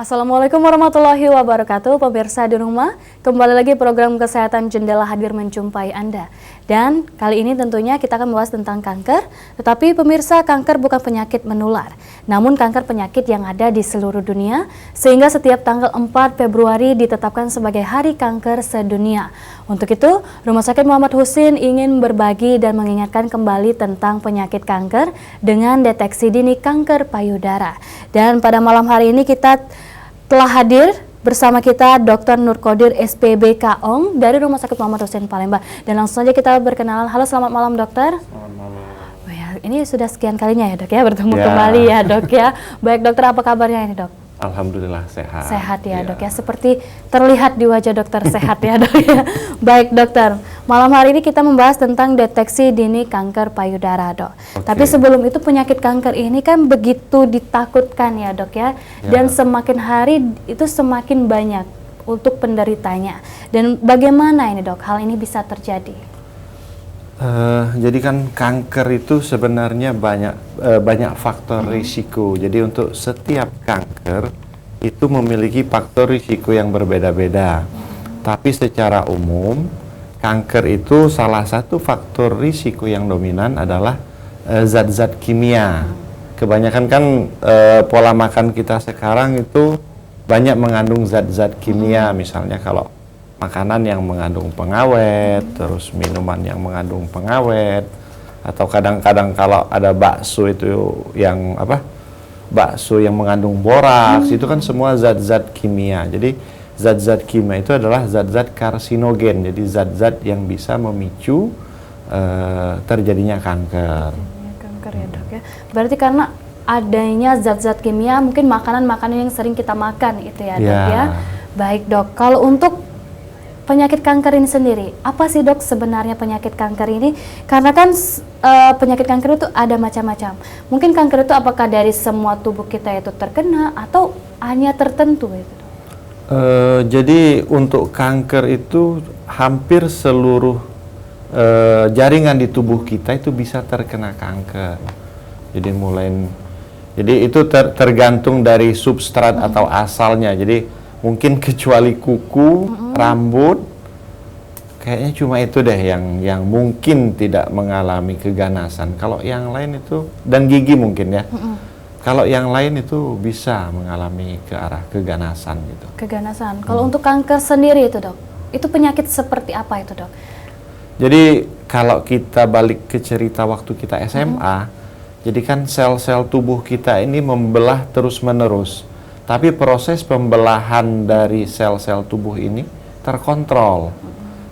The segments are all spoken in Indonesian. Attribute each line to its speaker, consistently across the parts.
Speaker 1: Assalamualaikum warahmatullahi wabarakatuh, pemirsa di rumah. Kembali lagi program Kesehatan Jendela hadir menjumpai Anda. Dan kali ini tentunya kita akan membahas tentang kanker. Tetapi pemirsa, kanker bukan penyakit menular, namun kanker penyakit yang ada di seluruh dunia. Sehingga setiap tanggal 4 Februari ditetapkan sebagai Hari Kanker Sedunia. Untuk itu, Rumah Sakit Muhammad Husin ingin berbagi dan mengingatkan kembali tentang penyakit kanker dengan deteksi dini kanker payudara. Dan pada malam hari ini kita telah hadir bersama kita Dr. Nurkodir SPB Kaong dari Rumah Sakit Muhammad Husin Palembang. Dan langsung saja kita berkenalan. Halo, selamat malam dokter.
Speaker 2: Selamat malam.
Speaker 1: Oh ya, ini sudah sekian kalinya ya dok ya bertemu kembali ya dok ya. Baik dokter, apa kabarnya ini dok?
Speaker 2: Alhamdulillah sehat.
Speaker 1: Sehat ya dok ya, seperti terlihat di wajah dokter sehat ya dok ya. Baik dokter, malam hari ini kita membahas tentang deteksi dini kanker payudara dok. Tapi sebelum itu, penyakit kanker ini kan begitu ditakutkan ya dok ya. Dan semakin hari itu semakin banyak untuk penderitanya. Dan bagaimana ini dok hal ini bisa terjadi?
Speaker 2: Jadi kan kanker itu sebenarnya banyak faktor risiko. Jadi untuk setiap kanker itu memiliki faktor risiko yang berbeda-beda. Tapi secara umum kanker itu salah satu faktor risiko yang dominan adalah zat-zat kimia. Kebanyakan kan pola makan kita sekarang itu banyak mengandung zat-zat kimia. Misalnya kalau makanan yang mengandung pengawet, terus minuman yang mengandung pengawet, atau kadang-kadang kalau ada bakso itu yang bakso yang mengandung boraks, itu kan semua zat-zat kimia. Jadi zat-zat kimia itu adalah zat-zat karsinogen, jadi zat-zat yang bisa memicu terjadinya kanker.
Speaker 1: Kanker ya dok ya. Berarti karena adanya zat-zat kimia, mungkin makanan-makanan yang sering kita makan itu ya dok ya. Baik dok, kalau untuk penyakit kanker ini sendiri, apa sih dok sebenarnya penyakit kanker ini? Karena kan penyakit kanker itu ada macam-macam. Mungkin kanker itu apakah dari semua tubuh kita itu terkena atau hanya tertentu itu?
Speaker 2: Jadi untuk kanker itu hampir seluruh jaringan di tubuh kita itu bisa terkena kanker. Jadi itu tergantung dari substrat atau asalnya. Jadi mungkin kecuali kuku, rambut, kayaknya cuma itu deh yang mungkin tidak mengalami keganasan. Kalau yang lain itu, dan gigi mungkin ya. Kalau yang lain itu bisa mengalami ke arah keganasan gitu.
Speaker 1: Keganasan. Kalau untuk kanker sendiri itu dok, itu penyakit seperti apa itu dok?
Speaker 2: Jadi kalau kita balik ke cerita waktu kita SMA, jadi kan sel-sel tubuh kita ini membelah terus-menerus. Tapi proses pembelahan dari sel-sel tubuh ini terkontrol.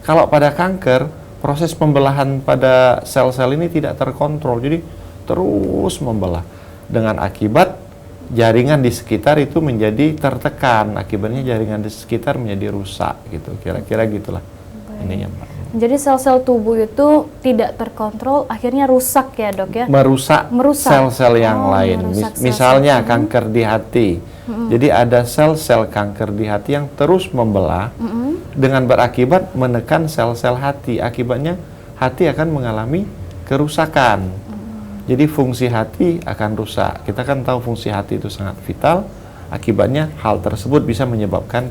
Speaker 2: Kalau pada kanker, proses pembelahan pada sel-sel ini tidak terkontrol. Jadi terus membelah. Dengan akibat jaringan di sekitar itu menjadi tertekan. Akibatnya jaringan di sekitar menjadi rusak gitu. Kira-kira gitulah. Ini yang
Speaker 1: jadi sel-sel tubuh itu tidak terkontrol, akhirnya rusak ya dok ya?
Speaker 2: Merusak sel-sel yang lain. Misalnya kanker di hati. Jadi ada sel-sel kanker di hati yang terus membelah dengan berakibat menekan sel-sel hati. Akibatnya hati akan mengalami kerusakan. Jadi fungsi hati akan rusak. Kita kan tahu fungsi hati itu sangat vital. Akibatnya hal tersebut bisa menyebabkan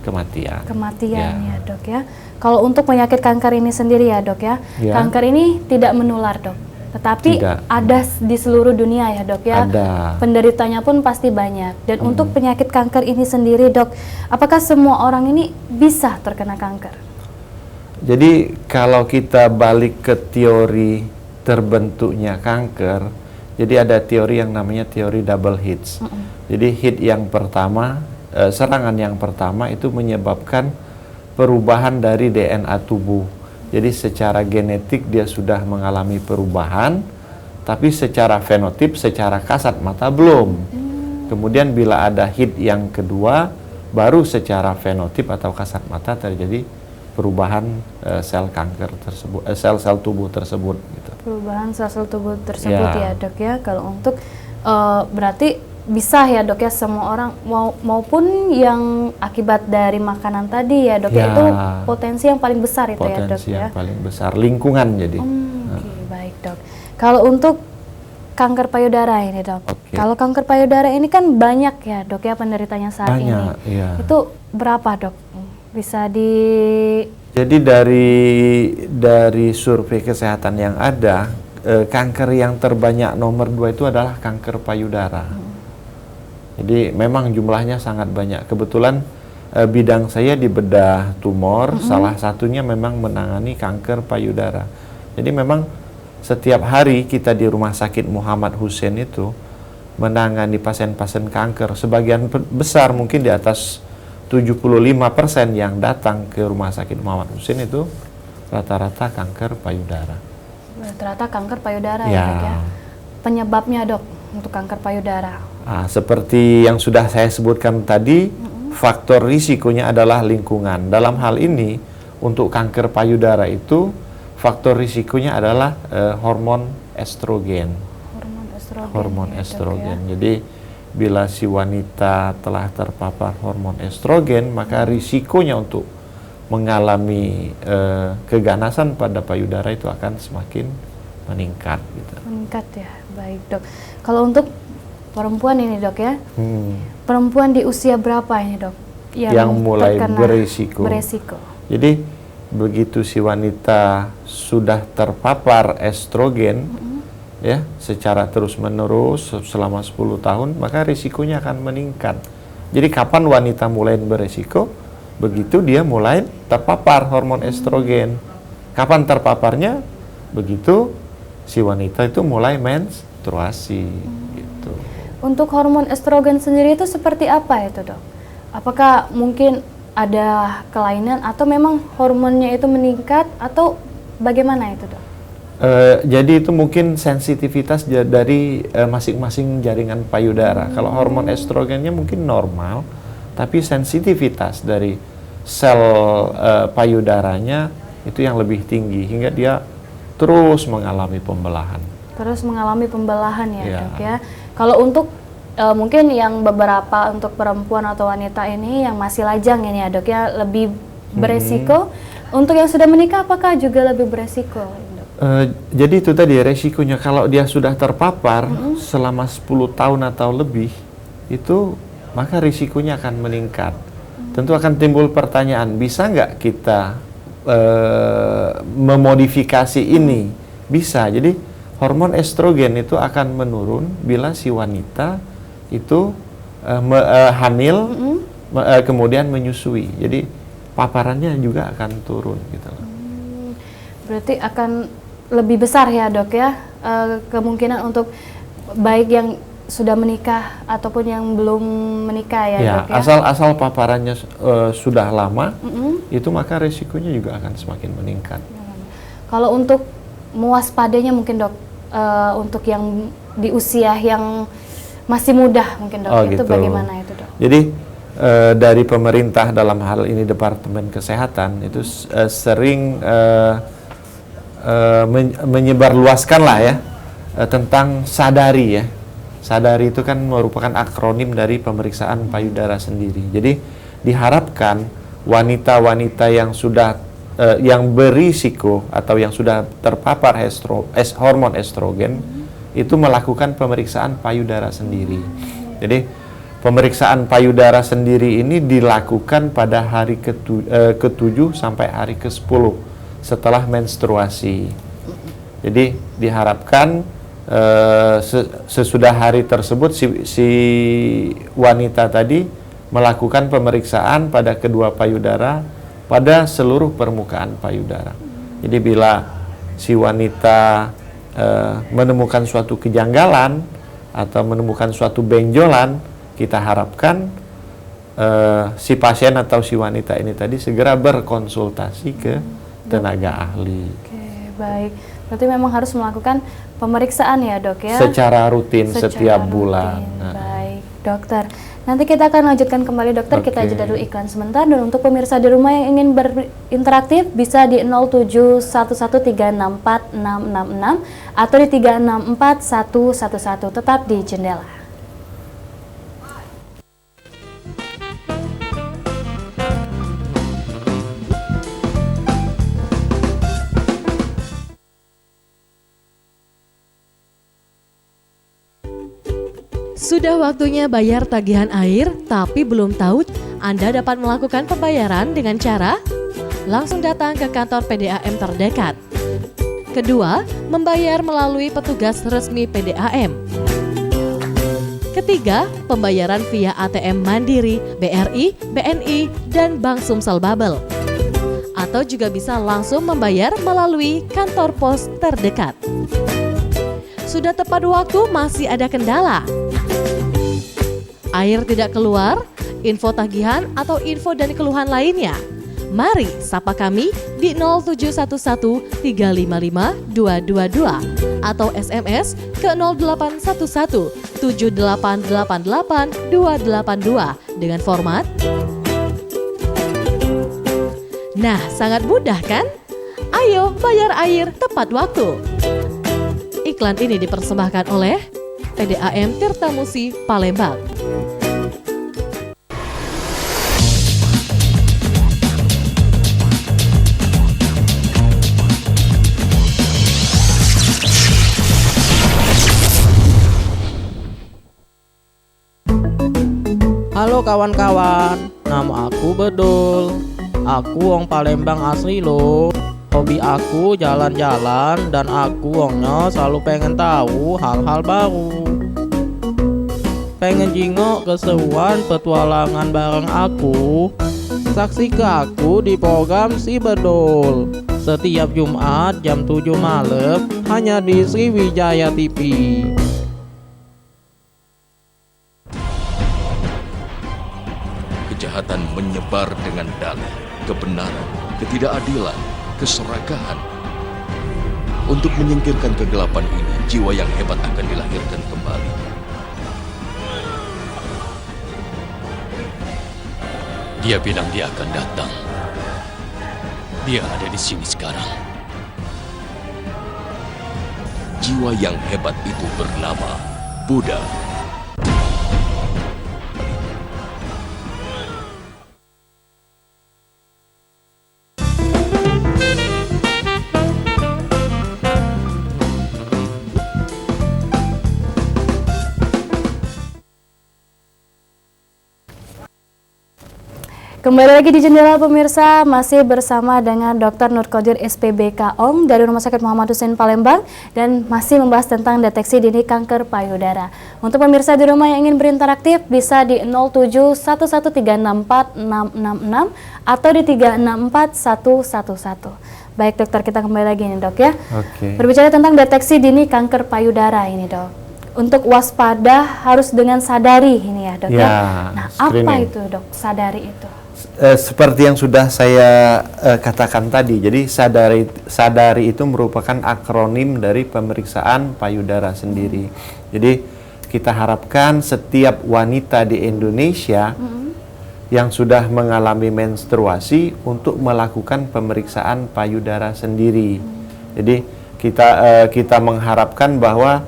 Speaker 2: kematian.
Speaker 1: Kematian ya dok ya. Kalau untuk penyakit kanker ini sendiri ya dok ya, kanker ini tidak menular dok. Tetapi ada di seluruh dunia ya dok ya.
Speaker 2: Ada.
Speaker 1: Penderitanya pun pasti banyak. Dan untuk penyakit kanker ini sendiri dok, apakah semua orang ini bisa terkena kanker?
Speaker 2: Jadi kalau kita balik ke teori terbentuknya kanker, jadi ada teori yang namanya teori double hits. Jadi hit yang pertama, serangan yang pertama itu menyebabkan perubahan dari DNA tubuh. Jadi secara genetik dia sudah mengalami perubahan, tapi secara fenotip, secara kasat mata belum. Kemudian bila ada hit yang kedua, baru secara fenotip atau kasat mata terjadi perubahan sel kanker tersebut, sel-sel tubuh tersebut. Gitu.
Speaker 1: Perubahan sel-sel tubuh tersebut ya dok ya. Kalau untuk berarti bisa ya dok ya, semua orang maupun yang akibat dari makanan tadi ya dok ya, itu potensi yang paling besar itu ya dok ya.
Speaker 2: Potensi yang paling besar, lingkungan jadi.
Speaker 1: Oke, baik dok. Kalau untuk kanker payudara ini dok, Kalau kanker payudara ini kan banyak ya dok ya penderitanya saat ini.
Speaker 2: Banyak, iya.
Speaker 1: Itu berapa dok? Bisa di...
Speaker 2: Jadi dari survei kesehatan yang ada, kanker yang terbanyak nomor 2 itu adalah kanker payudara. Jadi memang jumlahnya sangat banyak. Kebetulan bidang saya di bedah tumor, salah satunya memang menangani kanker payudara. Jadi memang setiap hari kita di Rumah Sakit Muhammad Hussein itu menangani pasien-pasien kanker. Sebagian besar mungkin di atas 75% yang datang ke Rumah Sakit Muhammad Hussein itu rata-rata kanker payudara.
Speaker 1: Rata-rata kanker payudara
Speaker 2: Ya.
Speaker 1: ya dok ya. Penyebabnya dok untuk kanker payudara?
Speaker 2: Seperti yang sudah saya sebutkan tadi, faktor risikonya adalah lingkungan. Dalam hal ini, untuk kanker payudara itu, faktor risikonya adalah hormon estrogen. Hormon
Speaker 1: ya,
Speaker 2: estrogen.
Speaker 1: Dok, ya.
Speaker 2: Jadi, bila si wanita telah terpapar hormon estrogen, maka risikonya untuk mengalami keganasan pada payudara itu akan semakin meningkat. Gitu.
Speaker 1: Meningkat ya, baik dok. Kalau untuk perempuan ini dok ya, perempuan di usia berapa ini dok?
Speaker 2: Yang mulai
Speaker 1: terkena
Speaker 2: beresiko. Jadi begitu si wanita sudah terpapar estrogen, ya, secara terus-menerus selama 10 tahun, maka risikonya akan meningkat. Jadi kapan wanita mulai beresiko? Begitu dia mulai terpapar hormon estrogen. Kapan terpaparnya? Begitu si wanita itu mulai menstruasi. Gitu.
Speaker 1: Untuk hormon estrogen sendiri itu seperti apa itu dok? Apakah mungkin ada kelainan atau memang hormonnya itu meningkat atau bagaimana itu dok?
Speaker 2: Jadi itu mungkin sensitivitas dari masing-masing jaringan payudara. Kalau hormon estrogennya mungkin normal, tapi sensitivitas dari sel payudaranya itu yang lebih tinggi hingga dia terus mengalami pembelahan.
Speaker 1: Terus mengalami pembelahan ya,
Speaker 2: Ya.
Speaker 1: dok ya. Kalau untuk mungkin yang beberapa untuk perempuan atau wanita ini yang masih lajang ini ya dok ya lebih beresiko. Untuk yang sudah menikah apakah juga lebih beresiko?
Speaker 2: Jadi itu tadi resikonya kalau dia sudah terpapar selama 10 tahun atau lebih itu maka risikonya akan meningkat. Tentu akan timbul pertanyaan, bisa nggak kita memodifikasi ini? Bisa. Jadi hormon estrogen itu akan menurun bila si wanita itu hamil kemudian menyusui. Jadi paparannya juga akan turun gitu loh.
Speaker 1: Berarti akan lebih besar ya dok ya kemungkinan untuk baik yang sudah menikah ataupun yang belum menikah ya, dok ya.
Speaker 2: Asal paparannya sudah lama, itu maka resikonya juga akan semakin meningkat.
Speaker 1: Kalau untuk mewaspadainya mungkin dok, untuk yang di usia yang masih muda mungkin dok, itu
Speaker 2: gitu.
Speaker 1: bagaimana itu dok?
Speaker 2: Jadi dari pemerintah dalam hal ini Departemen Kesehatan itu sering menyebarluaskan lah ya tentang Sadari ya. Sadari itu kan merupakan akronim dari pemeriksaan payudara sendiri. Jadi diharapkan wanita-wanita yang sudah yang berisiko atau yang sudah terpapar hormon estrogen itu melakukan pemeriksaan payudara sendiri. Jadi pemeriksaan payudara sendiri ini dilakukan pada hari ke-7 sampai hari ke-10 setelah menstruasi. Jadi diharapkan sesudah hari tersebut si wanita tadi melakukan pemeriksaan pada kedua payudara pada seluruh permukaan payudara. Jadi bila si wanita menemukan suatu kejanggalan atau menemukan suatu benjolan, kita harapkan si pasien atau si wanita ini tadi segera berkonsultasi ke tenaga ahli.
Speaker 1: Oke, baik. Berarti memang harus melakukan pemeriksaan ya dok ya?
Speaker 2: Secara rutin setiap bulan.
Speaker 1: Baik, dokter. Nanti kita akan lanjutkan kembali dokter, kita jeda dulu iklan sebentar. Dan untuk pemirsa di rumah yang ingin berinteraktif bisa di 07113646666 atau di 364111. Tetap di Jendela.
Speaker 3: Sudah waktunya bayar tagihan air, tapi belum tahu Anda dapat melakukan pembayaran dengan cara langsung datang ke kantor PDAM terdekat. Kedua, membayar melalui petugas resmi PDAM. Ketiga, pembayaran via ATM Mandiri, BRI, BNI, dan Bank Sumsel Babel. Atau juga bisa langsung membayar melalui kantor pos terdekat. Sudah tepat waktu, masih ada kendala. Air tidak keluar, info tagihan atau info dan keluhan lainnya. Mari sapa kami di 0711 355 222 atau SMS ke 0811 7888 282 dengan format. Nah, sangat mudah kan? Ayo bayar air tepat waktu. Iklan ini dipersembahkan oleh PDAM Tirtamusi Palembang.
Speaker 4: Halo kawan-kawan, nama aku Bedul. Aku wong Palembang asli loh. Hobi aku jalan-jalan dan aku wongnya selalu pengen tahu hal-hal baru. Pengen jingok keseruan petualangan bareng aku. Saksikan aku di program Si Bedul setiap Jumat jam 7 malam hanya di Sriwijaya TV.
Speaker 5: Kejahatan menyebar dengan dalih, kebenaran, ketidakadilan, keserakahan. Untuk menyingkirkan kegelapan ini, jiwa yang hebat akan dilahirkan kembali. Dia bilang dia akan datang. Dia ada di sini sekarang. Jiwa yang hebat itu bernama Buddha.
Speaker 1: Kembali lagi di Jendela pemirsa, masih bersama dengan Dr. Nurkodir SPBK OM dari Rumah Sakit Muhammad Hussein Palembang dan masih membahas tentang deteksi dini kanker payudara. Untuk pemirsa di rumah yang ingin berinteraktif bisa di 07113646666 atau di 364111. Baik dokter, kita kembali lagi nih dok ya.
Speaker 2: Oke.
Speaker 1: Berbicara tentang deteksi dini kanker payudara ini dok. Untuk waspada harus dengan sadari ini ya dok ya. Nah
Speaker 2: screening.
Speaker 1: apa itu dok sadari itu?
Speaker 2: Seperti yang sudah saya katakan tadi, jadi sadari itu merupakan akronim dari pemeriksaan payudara sendiri. Jadi kita harapkan setiap wanita di Indonesia yang sudah mengalami menstruasi untuk melakukan pemeriksaan payudara sendiri. Jadi kita mengharapkan bahwa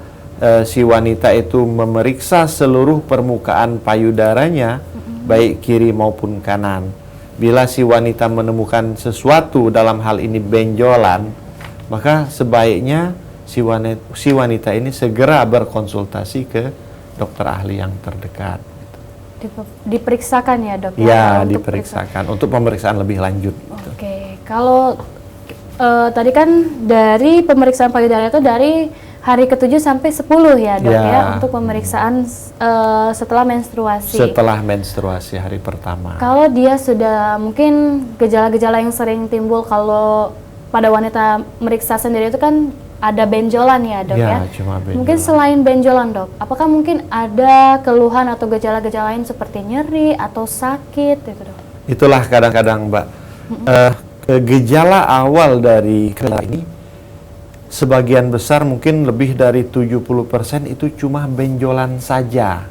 Speaker 2: si wanita itu memeriksa seluruh permukaan payudaranya, baik kiri maupun kanan. Bila si wanita menemukan sesuatu, dalam hal ini benjolan, maka sebaiknya si wanita ini segera berkonsultasi ke dokter ahli yang terdekat.
Speaker 1: Diperiksakan ya dok?
Speaker 2: Ya, diperiksakan untuk pemeriksaan lebih lanjut.
Speaker 1: Oke, kalau tadi kan dari pemeriksaan payudara itu dari hari ke-7 sampai 10 ya dok ya, untuk pemeriksaan setelah menstruasi. Setelah
Speaker 2: menstruasi hari pertama.
Speaker 1: Kalau dia sudah mungkin gejala-gejala yang sering timbul kalau pada wanita meriksa sendiri itu kan ada benjolan ya dok ya.
Speaker 2: Cuma benjolan. Mungkin
Speaker 1: selain benjolan dok, apakah mungkin ada keluhan atau gejala-gejala lain seperti nyeri atau sakit gitu dok?
Speaker 2: Itulah kadang-kadang Mbak, gejala awal dari gejala ini sebagian besar mungkin lebih dari 70% itu cuma benjolan saja.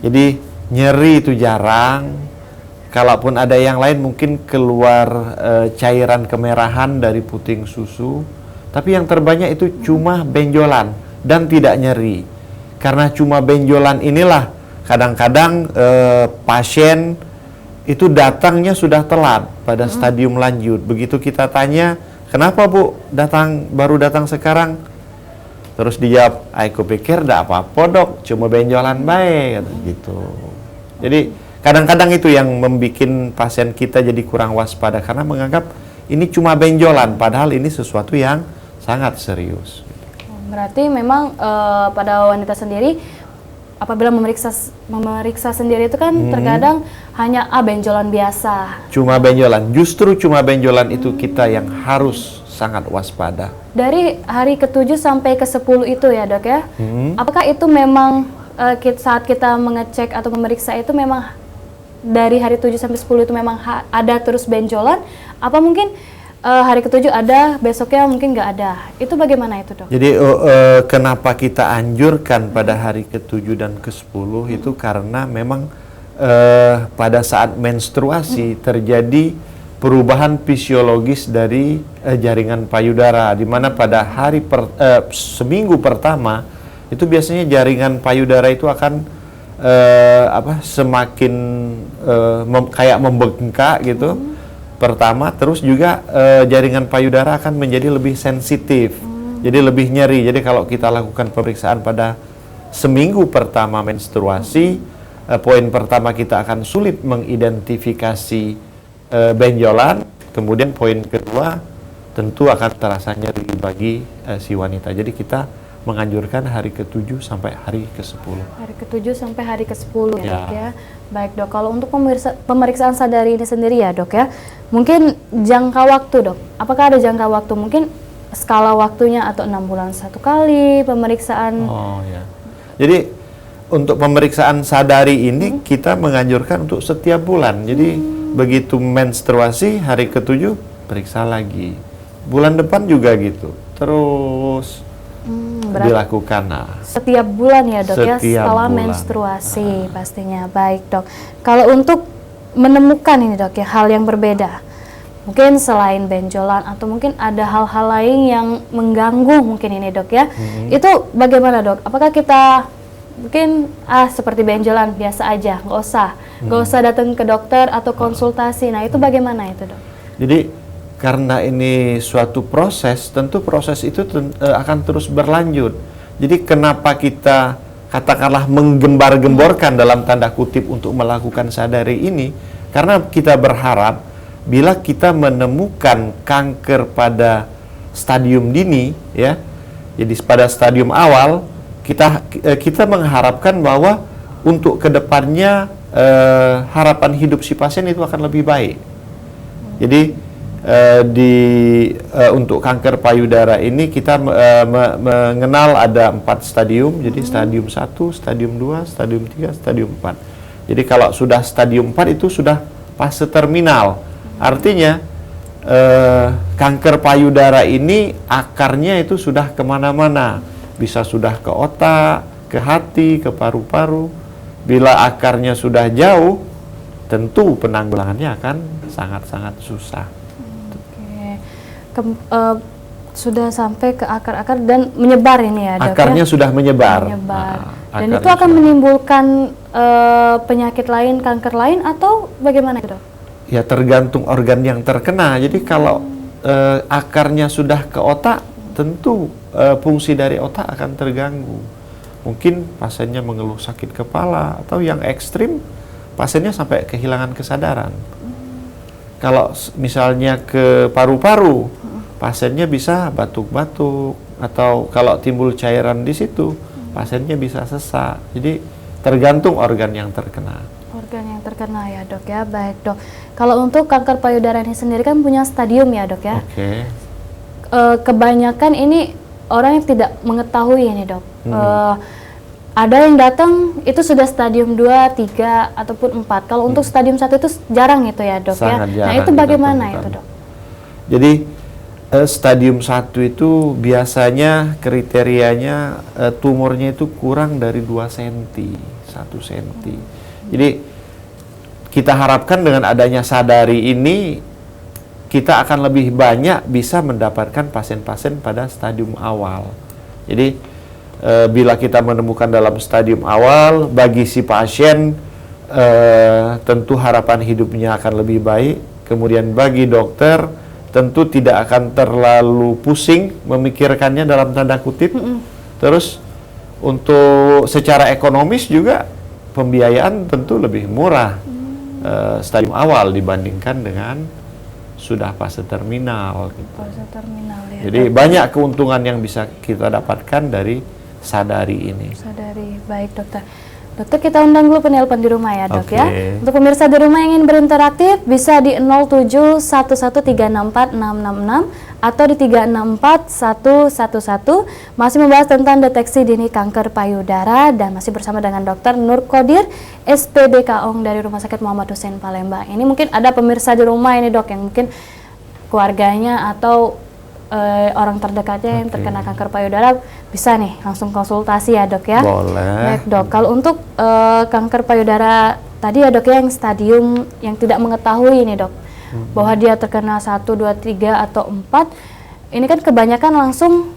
Speaker 2: Jadi nyeri itu jarang. Kalaupun ada yang lain mungkin keluar cairan kemerahan dari puting susu. Tapi yang terbanyak itu cuma benjolan dan tidak nyeri. Karena cuma benjolan inilah kadang-kadang pasien itu datangnya sudah telat pada stadium lanjut. Begitu kita tanya, kenapa Bu baru datang sekarang? Terus dijawab, aku pikir tidak apa-apa dok, cuma benjolan baik, gitu. Jadi kadang-kadang itu yang membuat pasien kita jadi kurang waspada karena menganggap ini cuma benjolan, padahal ini sesuatu yang sangat serius.
Speaker 1: Berarti memang pada wanita sendiri apabila memeriksa sendiri itu kan terkadang hanya benjolan biasa.
Speaker 2: Cuma benjolan, justru cuma benjolan itu kita yang harus sangat waspada.
Speaker 1: Dari hari ke-7 sampai ke-10 itu ya dok ya, apakah itu memang saat kita mengecek atau memeriksa itu memang dari hari 7 sampai 10 itu memang ada terus benjolan, apa mungkin hari ke-7 ada, besoknya mungkin nggak ada, itu bagaimana itu dok?
Speaker 2: Jadi kenapa kita anjurkan pada hari ke-7 dan ke-10 itu karena memang pada saat menstruasi terjadi perubahan fisiologis dari jaringan payudara, di mana pada hari seminggu pertama itu biasanya jaringan payudara itu akan semakin kayak membengkak gitu. Pertama, terus juga jaringan payudara akan menjadi lebih sensitif, jadi lebih nyeri. Jadi kalau kita lakukan pemeriksaan pada seminggu pertama menstruasi, poin pertama kita akan sulit mengidentifikasi benjolan, kemudian poin kedua tentu akan terasa nyeri bagi si wanita. Jadi kita menganjurkan hari ke-7 sampai hari ke-10.
Speaker 1: Hari ke-7 sampai hari ke-10 ya dok ya. Baik dok, kalau untuk pemeriksaan sadari ini sendiri ya dok ya, mungkin jangka waktu dok, apakah ada jangka waktu, mungkin skala waktunya atau 6 bulan satu kali pemeriksaan?
Speaker 2: Oh ya. Jadi untuk pemeriksaan sadari ini kita menganjurkan untuk setiap bulan. Jadi begitu menstruasi hari ke-7 periksa lagi. Bulan depan juga gitu. Terus dilakukan.
Speaker 1: Setiap bulan ya dok ya, setelah
Speaker 2: bulan.
Speaker 1: menstruasi pastinya. Baik dok. Kalau untuk menemukan ini dok ya hal yang berbeda, mungkin selain benjolan atau mungkin ada hal-hal lain yang mengganggu mungkin ini dok ya, itu bagaimana dok? Apakah kita mungkin seperti benjolan biasa aja, nggak usah datang ke dokter atau konsultasi. Nah itu bagaimana itu dok?
Speaker 2: Jadi karena ini suatu proses, tentu proses itu akan terus berlanjut. Jadi kenapa kita katakanlah menggembar-gemborkan dalam tanda kutip untuk melakukan sadari ini? Karena kita berharap bila kita menemukan kanker pada stadium dini, ya, jadi pada stadium awal, kita mengharapkan bahwa untuk kedepannya harapan hidup si pasien itu akan lebih baik. Jadi untuk kanker payudara ini kita mengenal ada 4 stadium. Jadi stadium 1, stadium 2, stadium 3, stadium 4. Jadi kalau sudah stadium 4 itu sudah fase terminal. Artinya kanker payudara ini akarnya itu sudah kemana-mana. Bisa sudah ke otak, ke hati, ke paru-paru. Bila akarnya sudah jauh, tentu penanggulangannya akan sangat-sangat susah.
Speaker 1: Sudah sampai ke akar-akar dan menyebar ini ya dok?
Speaker 2: Akarnya
Speaker 1: ya?
Speaker 2: sudah menyebar.
Speaker 1: Dan itu akan menimbulkan penyakit lain, kanker lain atau bagaimana dok?
Speaker 2: Ya tergantung organ yang terkena. Jadi kalau akarnya sudah ke otak, tentu fungsi dari otak akan terganggu. Mungkin pasiennya mengeluh sakit kepala, atau yang ekstrim pasiennya sampai kehilangan kesadaran. Kalau misalnya ke paru-paru, pasiennya bisa batuk-batuk, atau kalau timbul cairan di situ, pasiennya bisa sesak. Jadi tergantung organ yang terkena.
Speaker 1: Organ yang terkena ya dok ya, baik dok. Kalau untuk kanker payudara ini sendiri kan punya stadium ya dok ya.
Speaker 2: Oke.
Speaker 1: Kebanyakan ini orang yang tidak mengetahui ini dok. Ada yang datang itu sudah stadium 2, 3, ataupun 4. Kalau untuk stadium 1 itu jarang itu ya dok.
Speaker 2: Sangat
Speaker 1: ya. Nah
Speaker 2: jarang
Speaker 1: itu bagaimana itu dok?
Speaker 2: Jadi stadium 1 itu biasanya kriterianya tumornya itu kurang dari 2 cm, 1 cm. Jadi kita harapkan dengan adanya sadari ini kita akan lebih banyak bisa mendapatkan pasien-pasien pada stadium awal. Jadi bila kita menemukan dalam stadium awal, bagi si pasien tentu harapan hidupnya akan lebih baik. Kemudian bagi dokter tentu tidak akan terlalu pusing memikirkannya dalam tanda kutip, Terus untuk secara ekonomis juga pembiayaan tentu lebih murah stadium awal dibandingkan dengan sudah fase terminal. Gitu.
Speaker 1: Fase terminal ya.
Speaker 2: Jadi banyak keuntungan yang bisa kita dapatkan dari Sadari ini.
Speaker 1: Sadari, baik dokter. Dokter, kita undang dulu penelpon di rumah ya dok
Speaker 2: Oke.
Speaker 1: ya. Untuk pemirsa di rumah yang ingin berinteraktif bisa di 07113646666 atau di 364111. Masih membahas tentang deteksi dini kanker payudara dan masih bersama dengan Dr. Nur Qodir, SPBK ONG dari Rumah Sakit Muhammad Hussein Palembang. Ini mungkin ada pemirsa di rumah ini dok yang mungkin keluarganya atau orang terdekatnya yang terkena kanker payudara, bisa nih langsung konsultasi ya dok ya.
Speaker 2: Boleh.
Speaker 1: Baik dok, kalau untuk kanker payudara tadi ya dok ya, yang stadium yang tidak mengetahui ini dok, bahwa dia terkena 1, 2, 3 atau 4, ini kan kebanyakan langsung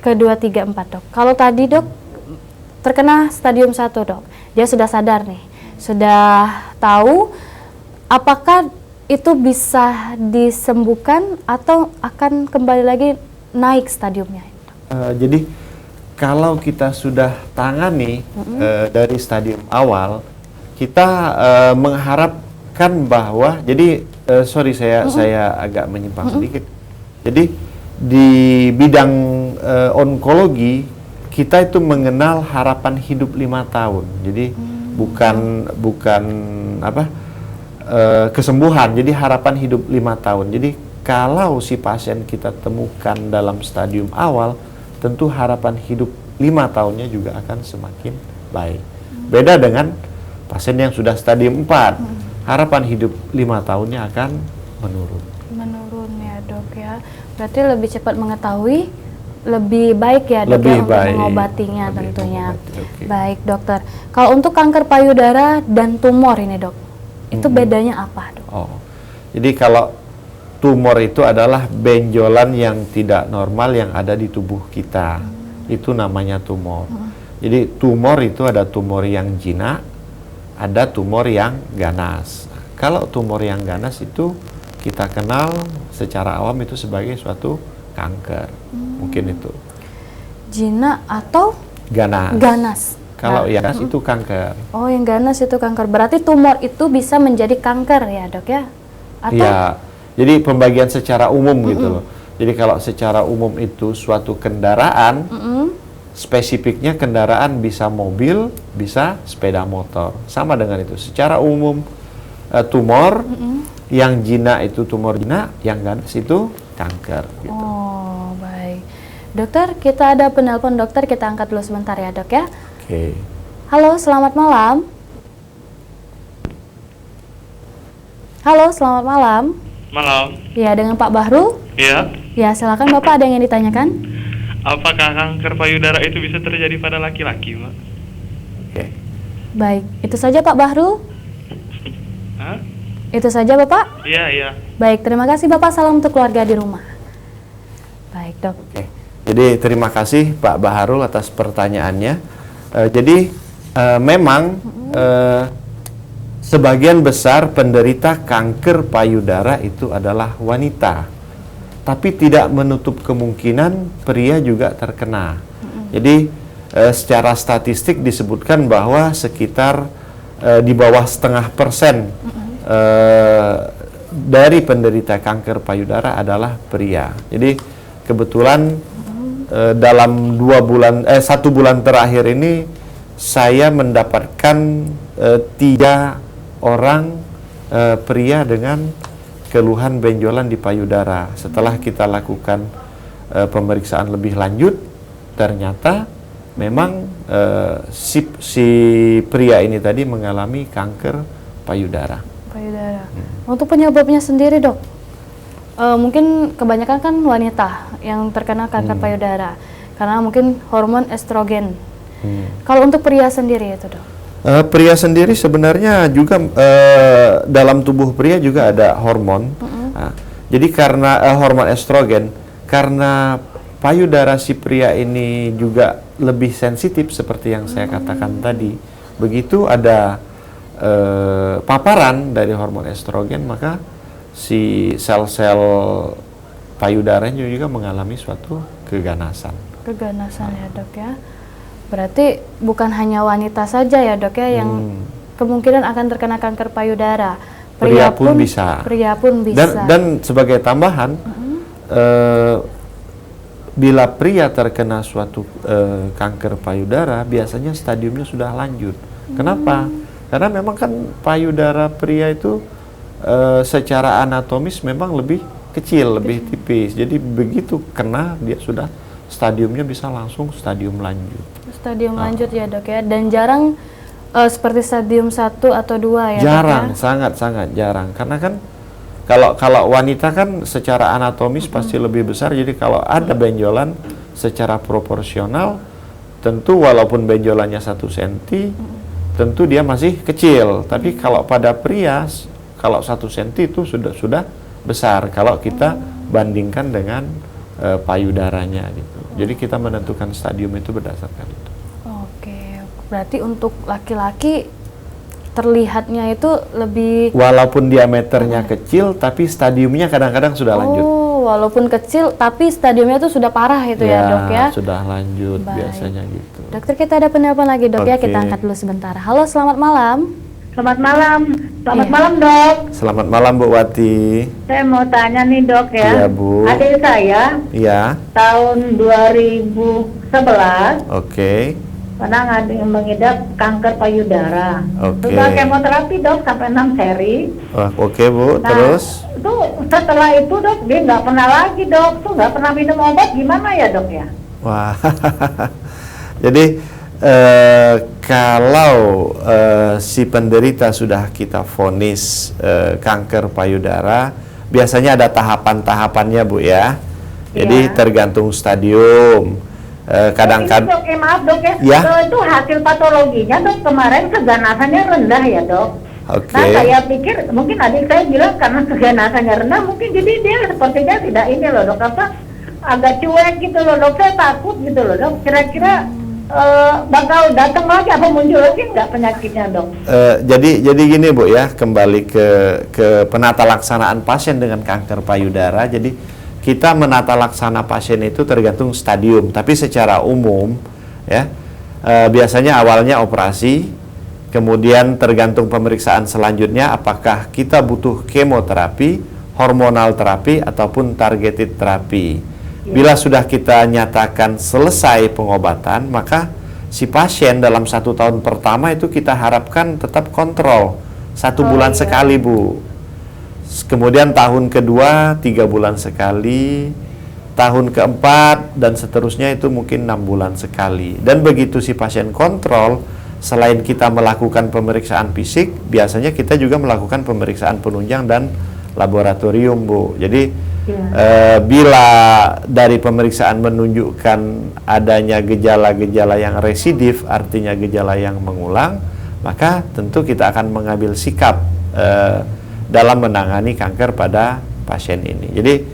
Speaker 1: ke 2, 3, 4 dok. Kalau tadi dok terkena stadium 1 dok, dia sudah sadar nih, sudah tahu, apakah itu bisa disembuhkan atau akan kembali lagi naik stadiumnya?
Speaker 2: Jadi kalau kita sudah tangani dari stadium awal, kita mengharapkan bahwa, jadi sorry saya agak menyimpang sedikit. Jadi di bidang onkologi kita itu mengenal harapan hidup 5 tahun. Jadi bukan kesembuhan, jadi harapan hidup 5 tahun. Jadi kalau si pasien kita temukan dalam stadium awal, tentu harapan hidup 5 tahunnya juga akan semakin baik. Beda dengan pasien yang sudah stadium 4, harapan hidup 5 tahunnya akan menurun.
Speaker 1: Menurun ya dok ya, berarti lebih cepat mengetahui, lebih baik ya dok
Speaker 2: Lebih
Speaker 1: ya, untuk
Speaker 2: baik.
Speaker 1: mengobatinya
Speaker 2: Lebih
Speaker 1: tentunya.
Speaker 2: mengobati, oke.
Speaker 1: Baik dokter, kalau untuk kanker payudara dan tumor ini dok, itu bedanya apa dok?
Speaker 2: Oh, jadi kalau tumor itu adalah benjolan yang tidak normal yang ada di tubuh kita, itu namanya tumor. Jadi tumor itu ada tumor yang jinak, ada tumor yang ganas. Kalau tumor yang ganas itu kita kenal secara awam itu sebagai suatu kanker, mungkin itu.
Speaker 1: Jinak atau
Speaker 2: Ganas.
Speaker 1: ganas?
Speaker 2: Kalau yang ganas itu kanker.
Speaker 1: Oh, yang ganas itu kanker. Berarti tumor itu bisa menjadi kanker ya dok ya? Atau
Speaker 2: Iya, jadi pembagian secara umum gitu loh. Jadi kalau secara umum itu suatu kendaraan, spesifiknya kendaraan bisa mobil, bisa sepeda motor. Sama dengan itu. Secara umum tumor, yang jinak itu tumor jinak, yang ganas itu kanker. Gitu.
Speaker 1: Oh, baik. Dokter, kita ada penelpon dokter, kita angkat dulu sebentar ya dok ya.
Speaker 2: Oke.
Speaker 1: Halo, selamat malam. Halo, selamat malam.
Speaker 6: Malam.
Speaker 1: Ya, dengan Pak Bahru.
Speaker 6: Ya.
Speaker 1: Ya, silakan Bapak, ada yang ingin ditanyakan?
Speaker 6: Apakah kanker payudara itu bisa terjadi pada laki-laki, Mbak?
Speaker 2: Oke.
Speaker 1: Baik, itu saja Pak Bahru.
Speaker 6: Hah?
Speaker 1: Itu saja Bapak.
Speaker 6: Iya, iya.
Speaker 1: Baik, terima kasih Bapak. Salam untuk keluarga di rumah. Baik dok.
Speaker 2: Oke. Jadi terima kasih Pak Baharul atas pertanyaannya. Jadi memang sebagian besar penderita kanker payudara itu adalah wanita, tapi tidak menutup kemungkinan pria juga terkena. Jadi secara statistik disebutkan bahwa sekitar di bawah 0,5% dari penderita kanker payudara adalah pria. Jadi kebetulan dalam 1 bulan terakhir ini saya mendapatkan 3 orang pria dengan keluhan benjolan di payudara. Setelah kita lakukan pemeriksaan lebih lanjut, ternyata memang si pria ini tadi mengalami kanker payudara.
Speaker 1: Payudara. Untuk penyebabnya sendiri dok, mungkin kebanyakan kan wanita yang terkena kanker payudara karena mungkin hormon estrogen. Kalau untuk pria sendiri itu dok?
Speaker 2: Pria sendiri sebenarnya juga dalam tubuh pria juga ada hormon. Nah, jadi karena hormon estrogen, karena payudara si pria ini juga lebih sensitif seperti yang saya katakan tadi. Begitu ada paparan dari hormon estrogen, maka si sel-sel payudaranya juga mengalami suatu keganasan.
Speaker 1: keganasan ya dok ya. Berarti bukan hanya wanita saja ya dok ya yang kemungkinan akan terkena kanker payudara.
Speaker 2: Pria pun bisa.
Speaker 1: Pria pun bisa.
Speaker 2: Dan sebagai tambahan, bila pria terkena suatu kanker payudara, biasanya stadiumnya sudah lanjut. Kenapa? Karena memang kan payudara pria itu secara anatomis memang lebih kecil, lebih tipis. Jadi begitu kena, dia sudah stadiumnya bisa langsung stadium lanjut.
Speaker 1: Stadium lanjut ya dok ya. Dan jarang seperti stadium 1 atau 2 ya
Speaker 2: Jarang,
Speaker 1: dok ya?
Speaker 2: sangat jarang. Karena kan kalau wanita kan secara anatomis pasti lebih besar. Jadi kalau ada benjolan secara proporsional, tentu walaupun benjolannya 1 cm, tentu dia masih kecil. Tapi kalau pada pria, kalau 1 cm itu sudah besar kalau kita bandingkan dengan payudaranya gitu. Jadi kita menentukan stadium itu berdasarkan itu.
Speaker 1: Oke, berarti untuk laki-laki terlihatnya itu lebih...
Speaker 2: Walaupun diameternya kecil, tapi stadiumnya kadang-kadang sudah lanjut.
Speaker 1: Oh, walaupun kecil, tapi stadiumnya itu sudah parah itu ya dok ya?
Speaker 2: Sudah lanjut.
Speaker 1: Baik.
Speaker 2: Biasanya gitu.
Speaker 1: Dokter, kita ada penelpon lagi dok ya,
Speaker 2: Oke.
Speaker 1: kita angkat dulu sebentar. Halo, selamat malam.
Speaker 7: Selamat malam. Selamat
Speaker 1: Iya.
Speaker 7: malam, Dok.
Speaker 2: Selamat malam Bu Wati.
Speaker 7: Saya mau tanya nih, Dok ya.
Speaker 2: Iya, Bu.
Speaker 7: Adik saya
Speaker 2: Iya,
Speaker 7: tahun 2011
Speaker 2: oke.
Speaker 7: pernah mengidap kanker payudara.
Speaker 2: Oke.
Speaker 7: Sudah kemoterapi, Dok, sampai 6 seri.
Speaker 2: Wah, oke Bu,
Speaker 7: Nah,
Speaker 2: terus?
Speaker 7: itu setelah itu, Dok, dia nggak pernah lagi, Dok. Tuh nggak pernah minum obat, gimana ya, Dok ya?
Speaker 2: Wah, jadi kalau si penderita sudah kita vonis kanker payudara, biasanya ada tahapan-tahapannya Bu ya. Jadi
Speaker 7: Iya.
Speaker 2: tergantung stadium.
Speaker 7: Ini,
Speaker 2: Kadang-kadang
Speaker 7: Dok, maaf, Dok ya.
Speaker 2: Ya.
Speaker 7: Itu hasil patologinya, Dok, kemarin keganasannya rendah ya, Dok.
Speaker 2: Oke.
Speaker 7: Nah, saya pikir mungkin adik saya bilang karena keganasannya rendah, mungkin jadi dia sepertinya tidak ini loh, Dok, apa agak cuek gitu loh, Dok. Saya takut gitu loh, Dok. Kira-kira bakal datang lagi apa muncul lagi nggak penyakitnya, Dok?
Speaker 2: Jadi gini Bu ya, kembali ke penata laksanaan pasien dengan kanker payudara. Jadi kita menata laksana pasien itu tergantung stadium, tapi secara umum ya biasanya awalnya operasi, kemudian tergantung pemeriksaan selanjutnya apakah kita butuh kemoterapi, hormonal terapi ataupun targeted terapi. Bila sudah kita nyatakan selesai pengobatan, maka si pasien dalam 1 tahun pertama itu kita harapkan tetap kontrol 1 bulan sekali Bu. Kemudian tahun kedua 3 bulan sekali, tahun keempat dan seterusnya itu mungkin 6 bulan sekali. Dan begitu si pasien kontrol, selain kita melakukan pemeriksaan fisik, biasanya kita juga melakukan pemeriksaan penunjang dan laboratorium Bu. Jadi bila dari pemeriksaan menunjukkan adanya gejala-gejala yang residif, artinya gejala yang mengulang, maka tentu kita akan mengambil sikap dalam menangani kanker pada pasien ini. Jadi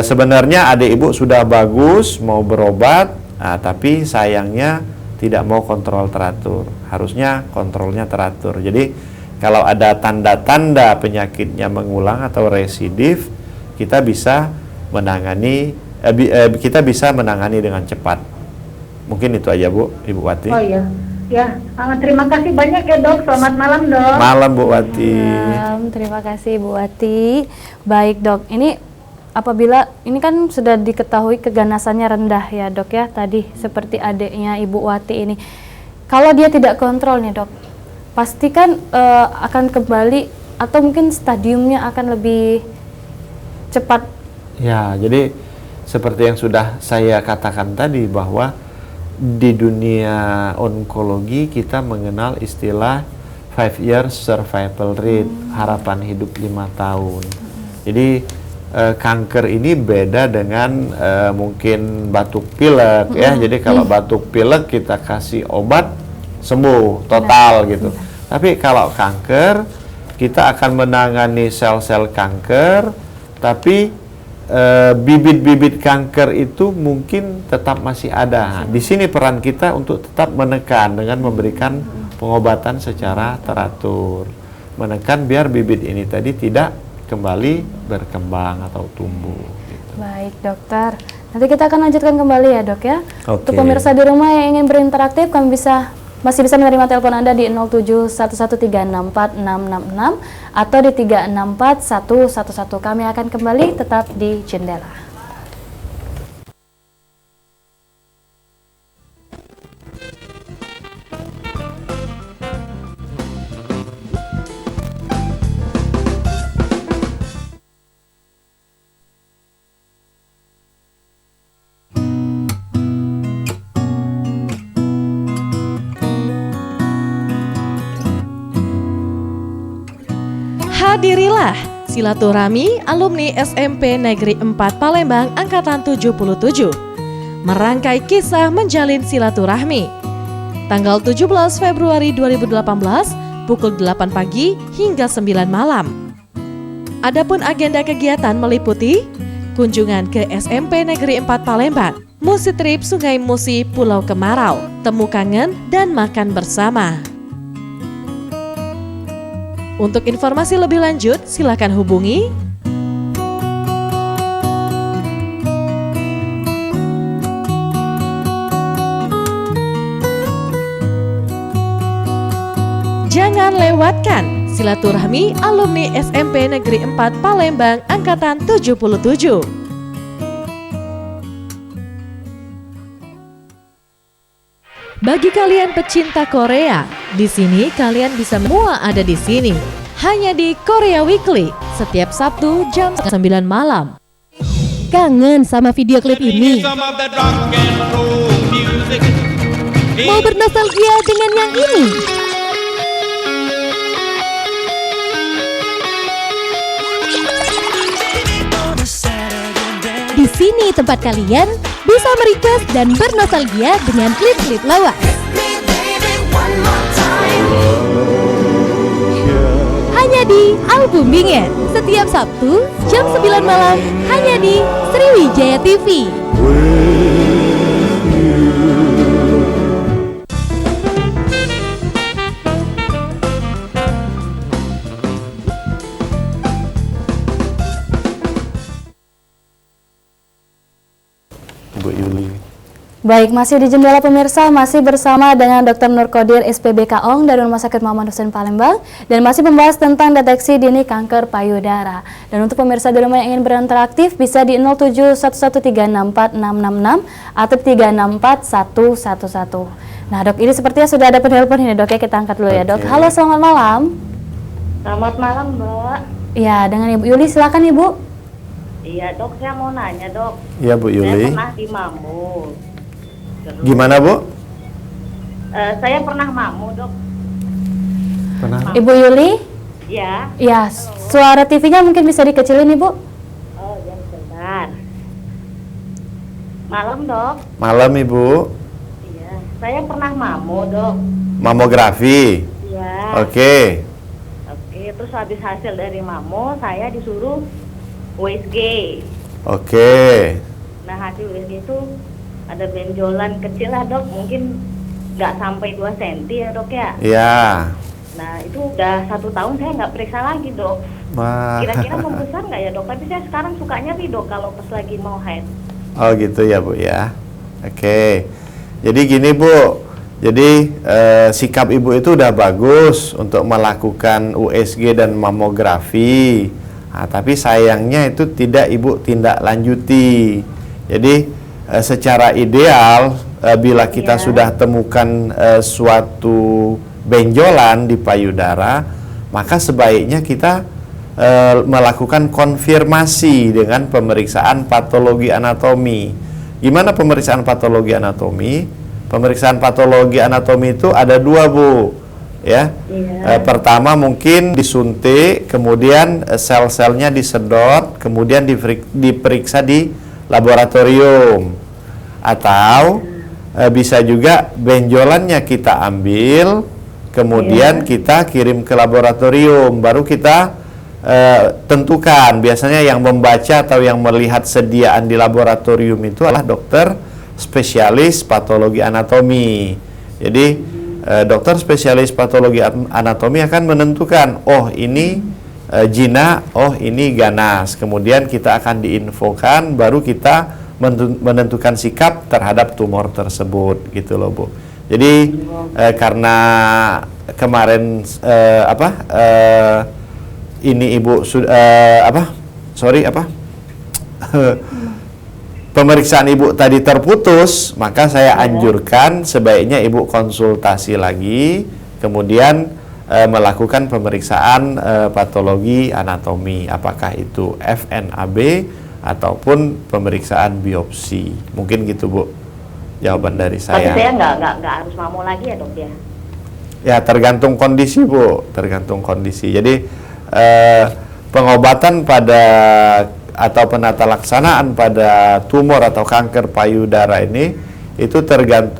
Speaker 2: sebenarnya adik ibu sudah bagus mau berobat, tapi sayangnya tidak mau kontrol teratur. Harusnya kontrolnya teratur. Jadi kalau ada tanda-tanda penyakitnya mengulang atau residif, kita bisa menangani dengan cepat. Mungkin itu aja Bu, Ibu Wati.
Speaker 7: Oh iya. Ya, terima kasih banyak ya, Dok. Selamat malam, Dok.
Speaker 2: Malam Bu Wati.
Speaker 1: Terima kasih Bu Wati. Baik dok, ini apabila ini kan sudah diketahui keganasannya rendah ya dok ya, tadi seperti adiknya Ibu Wati ini. Kalau dia tidak kontrol nih dok, pastikan akan kembali atau mungkin stadiumnya akan lebih cepat.
Speaker 2: Ya, jadi seperti yang sudah saya katakan tadi bahwa di dunia onkologi kita mengenal istilah 5 years survival rate, harapan hidup 5 tahun. Jadi kanker ini beda dengan mungkin batuk pilek ya. Jadi kalau batuk pilek kita kasih obat sembuh total gitu. Tapi kalau kanker kita akan menangani sel-sel kanker, tapi bibit-bibit kanker itu mungkin tetap masih ada. Di sini peran kita untuk tetap menekan dengan memberikan pengobatan secara teratur, menekan biar bibit ini tadi tidak kembali berkembang atau tumbuh gitu.
Speaker 1: Baik dokter, Nanti kita akan lanjutkan kembali ya dok ya.
Speaker 2: Oke.
Speaker 1: Untuk pemirsa di rumah yang ingin berinteraktif, kami masih bisa menerima telepon Anda di 0711364666 atau di 364111. Kami akan kembali tetap di Jendela.
Speaker 3: Hadirilah silaturahmi alumni SMP Negeri 4 Palembang Angkatan 77 merangkai kisah menjalin silaturahmi. Tanggal 17 Februari 2018 pukul 8 pagi hingga 9 malam. Adapun agenda kegiatan meliputi kunjungan ke SMP Negeri 4 Palembang, Musi Trip Sungai Musi Pulau Kemarau, temu kangen dan makan bersama. Untuk informasi lebih lanjut, silakan hubungi Jangan lewatkan silaturahmi alumni SMP Negeri 4 Palembang Angkatan 77. Bagi kalian pecinta Korea, di sini kalian bisa semua ada di sini. Hanya di Korea Weekly, setiap Sabtu jam 9 malam. Kangen sama video klip ini? Mau bernostalgia dengan yang ini? Di sini tempat kalian bisa merequest dan bernostalgia dengan klip-klip lawas. Hanya di Album Bingen, setiap Sabtu jam 9 malam, hanya di Sriwijaya TV.
Speaker 2: Bu Yuli.
Speaker 1: Baik, masih di Jendela pemirsa, masih bersama dengan Dr. Nurkodir SPBK Ong dari Rumah Sakit Muhammad Hussein Palembang dan masih membahas tentang deteksi dini kanker payudara. Dan untuk pemirsa di rumah yang ingin berinteraktif bisa di 0711364666 atau 364111. Nah dok, ini sepertinya sudah ada penelpon ini dok ya, kita angkat dulu ya dok. Halo, selamat malam.
Speaker 7: Selamat malam, Mbak.
Speaker 1: Ya, dengan Ibu Yuli, silakan Ibu.
Speaker 7: Iya, Dok, saya mau nanya, Dok.
Speaker 2: Iya Bu
Speaker 7: Saya
Speaker 2: Yuli.
Speaker 7: pernah di mamu. Terus,
Speaker 2: Gimana Bu?
Speaker 7: saya pernah mamu, Dok.
Speaker 2: Pernah?
Speaker 1: Ibu Yuli?
Speaker 7: Ya.
Speaker 1: Ya, suara TV-nya mungkin bisa dikecilin Ibu.
Speaker 7: Oh, ya sebentar. Malam, Dok.
Speaker 2: Malam Ibu.
Speaker 7: Iya, saya pernah mamu, Dok.
Speaker 2: Mamografi.
Speaker 7: Iya.
Speaker 2: Oke.
Speaker 7: Oke, terus habis hasil dari mamu, saya disuruh USG.
Speaker 2: Oke.
Speaker 7: Nah, hasil USG itu ada benjolan kecil lah, Dok. Mungkin nggak sampai 2 cm ya, Dok ya.
Speaker 2: Ya.
Speaker 7: Nah, itu udah 1 tahun saya nggak periksa lagi, Dok.
Speaker 2: Wah.
Speaker 7: Kira-kira membesar nggak ya, Dok? Tapi saya sekarang suka nyeri, Dok, kalau pas lagi mau haid.
Speaker 2: Oh gitu ya Bu ya. Oke. Jadi gini Bu. Jadi sikap Ibu itu udah bagus untuk melakukan USG dan mamografi. Nah, tapi sayangnya itu tidak Ibu tindak lanjuti. Jadi secara ideal bila kita sudah temukan suatu benjolan di payudara, maka sebaiknya kita melakukan konfirmasi dengan pemeriksaan patologi anatomi. Gimana pemeriksaan patologi anatomi? Pemeriksaan patologi anatomi itu ada 2 Bu. Ya, pertama mungkin disuntik, kemudian sel-selnya disedot, kemudian diperiksa di laboratorium, atau bisa juga benjolannya kita ambil, kemudian kita kirim ke laboratorium, baru kita tentukan. Biasanya yang membaca atau yang melihat sediaan di laboratorium itu adalah dokter spesialis patologi anatomi. Jadi dokter spesialis patologi anatomi akan menentukan, oh ini jinak, oh ini ganas. Kemudian kita akan diinfokan, baru kita menentukan sikap terhadap tumor tersebut gitu loh Bu. Jadi karena kemarin ini Ibu pemeriksaan Ibu tadi terputus, maka saya anjurkan sebaiknya Ibu konsultasi lagi, kemudian melakukan pemeriksaan patologi anatomi, apakah itu FNAB ataupun pemeriksaan biopsi. Mungkin gitu Bu, jawaban dari
Speaker 7: Tapi
Speaker 2: saya.
Speaker 7: saya nggak harus mamo lagi ya dok ya?
Speaker 2: Ya tergantung kondisi Bu, tergantung kondisi. Jadi pengobatan pada atau penata laksanaan pada tumor atau kanker payudara ini itu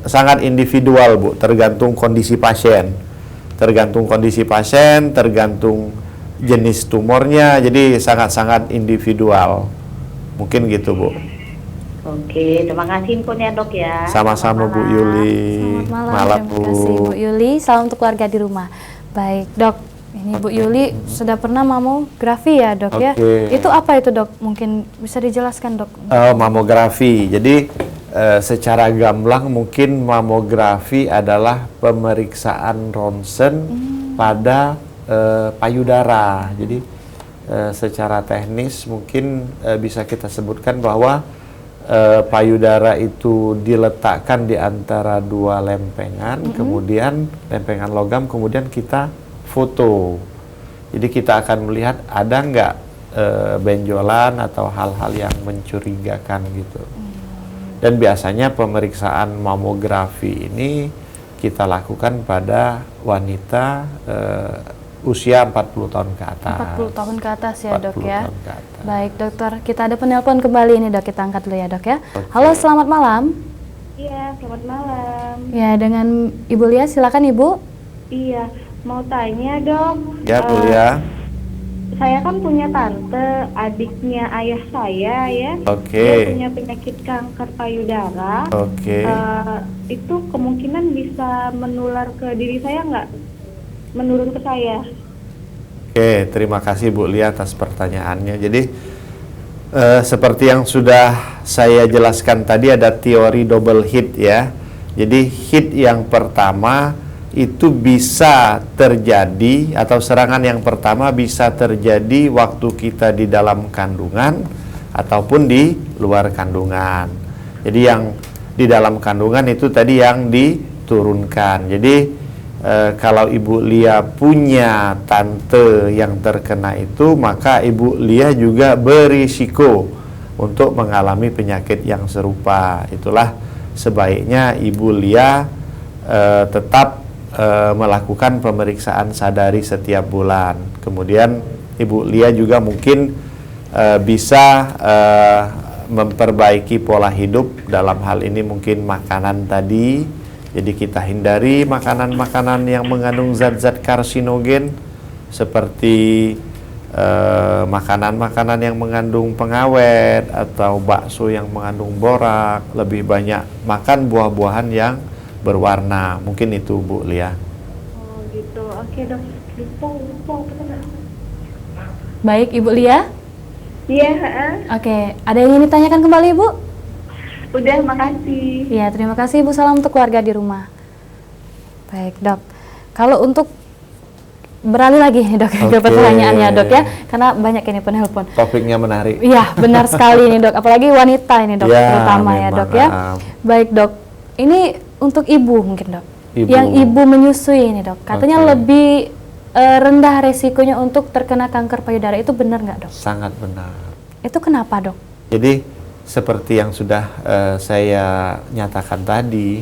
Speaker 2: sangat individual Bu, tergantung kondisi pasien. Tergantung kondisi pasien, tergantung jenis tumornya, jadi sangat-sangat individual. Mungkin gitu Bu.
Speaker 7: Oke, terima kasih infonya dok ya.
Speaker 2: Sama-sama Bu Yuli.
Speaker 1: Selamat malam, terima kasih Bu Yuli. Salam untuk keluarga di rumah. Baik dok, ini Bu Yuli sudah pernah mamografi ya dok ya? Itu apa itu dok? Mungkin bisa dijelaskan dok?
Speaker 2: Mamografi, jadi secara gamblang mungkin mamografi adalah pemeriksaan ronsen pada payudara. Jadi secara teknis mungkin bisa kita sebutkan bahwa payudara itu diletakkan di antara dua lempengan, kemudian lempengan logam, kemudian kita foto. Jadi kita akan melihat ada nggak benjolan atau hal-hal yang mencurigakan gitu. Dan biasanya pemeriksaan mamografi ini kita lakukan pada wanita usia 40 tahun ke atas.
Speaker 1: 40 tahun ke atas ya dok ya.
Speaker 2: Tahun ke atas.
Speaker 1: Baik dokter, kita ada penelpon kembali ini dok, kita angkat dulu ya dok ya. Halo, selamat malam.
Speaker 8: Iya, selamat malam.
Speaker 1: Ya, dengan Ibu Lia, silakan Ibu.
Speaker 8: Iya, mau tanya dok.
Speaker 2: Ya Bu Lia.
Speaker 8: Saya kan punya tante, adiknya ayah saya ya.
Speaker 2: Oke.
Speaker 8: Dia punya penyakit kanker payudara.
Speaker 2: Oke.
Speaker 8: Itu kemungkinan bisa menular ke diri saya nggak? Menurun ke saya.
Speaker 2: Oke, terima kasih Bu Lia atas pertanyaannya. Jadi seperti yang sudah saya jelaskan tadi, ada teori double hit ya. Jadi hit yang pertama itu bisa terjadi, atau serangan yang pertama bisa terjadi waktu kita di dalam kandungan ataupun di luar kandungan. Jadi yang di dalam kandungan itu tadi yang diturunkan. Jadi kalau Ibu Lia punya tante yang terkena itu, maka Ibu Lia juga berisiko untuk mengalami penyakit yang serupa. Itulah sebaiknya Ibu Lia tetap melakukan pemeriksaan sadari setiap bulan. Kemudian Ibu Lia juga mungkin bisa memperbaiki pola hidup, dalam hal ini mungkin makanan tadi. Jadi kita hindari makanan-makanan yang mengandung zat-zat karsinogen seperti makanan-makanan yang mengandung pengawet atau bakso yang mengandung borak. Lebih banyak makan buah-buahan yang berwarna. Mungkin itu Bu Lia.
Speaker 8: Oh gitu, oke dok.
Speaker 1: Baik Ibu Lia.
Speaker 8: Iya.
Speaker 1: Oke, ada yang ingin ditanyakan kembali Ibu?
Speaker 8: Udah, makasih.
Speaker 1: Ya, terima kasih Ibu. Salam untuk keluarga di rumah. Baik dok, kalau untuk beralih lagi nih dok ke pertanyaannya dok ya, karena banyak ini penelpon.
Speaker 2: Topiknya menarik.
Speaker 1: Iya, benar sekali ini dok, apalagi wanita ini dok,
Speaker 2: Ya,
Speaker 1: terutama ya
Speaker 2: memang,
Speaker 1: dok ya. Baik dok, ini untuk ibu mungkin dok, yang ibu menyusui ini dok, katanya lebih rendah resikonya untuk terkena kanker payudara, itu benar nggak dok?
Speaker 2: Sangat benar.
Speaker 1: Itu kenapa dok?
Speaker 2: Jadi seperti yang sudah saya nyatakan tadi,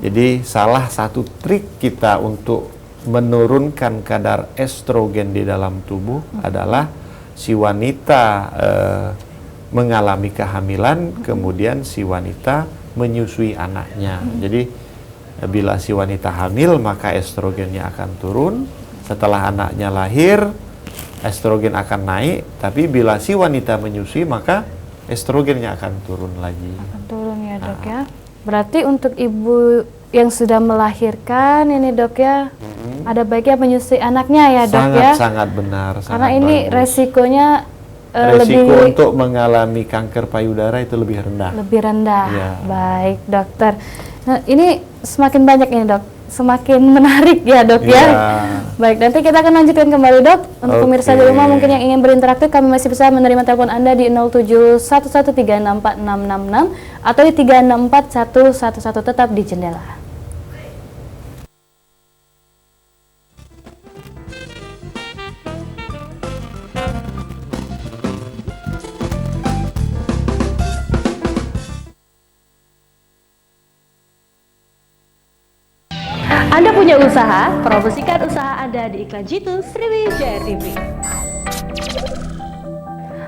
Speaker 2: jadi salah satu trik kita untuk menurunkan kadar estrogen di dalam tubuh adalah si wanita mengalami kehamilan, kemudian si wanita menyusui anaknya. Jadi bila si wanita hamil, maka estrogennya akan turun. Setelah anaknya lahir, estrogen akan naik. Tapi bila si wanita menyusui, maka estrogennya akan turun lagi.
Speaker 1: Akan turun ya dok ya. Berarti untuk ibu yang sudah melahirkan ini dok ya, ada baiknya menyusui anaknya ya dok ya.
Speaker 2: Sangat benar.
Speaker 1: Karena ini
Speaker 2: bagus.
Speaker 1: resikonya
Speaker 2: resiko untuk mengalami kanker payudara itu lebih rendah.
Speaker 1: Lebih rendah.
Speaker 2: Ya.
Speaker 1: Baik, dokter. Nah, ini semakin banyak ini, Dok. Semakin menarik ya, Dok ya. Baik, nanti kita akan lanjutkan kembali, Dok. Untuk pemirsa di rumah mungkin yang ingin berinteraksi, kami masih bisa menerima telepon Anda di 0711364666 atau di 364111, tetap di Jendela. Anda punya usaha, promosikan usaha Anda di iklan Jitu Sriwijaya TV.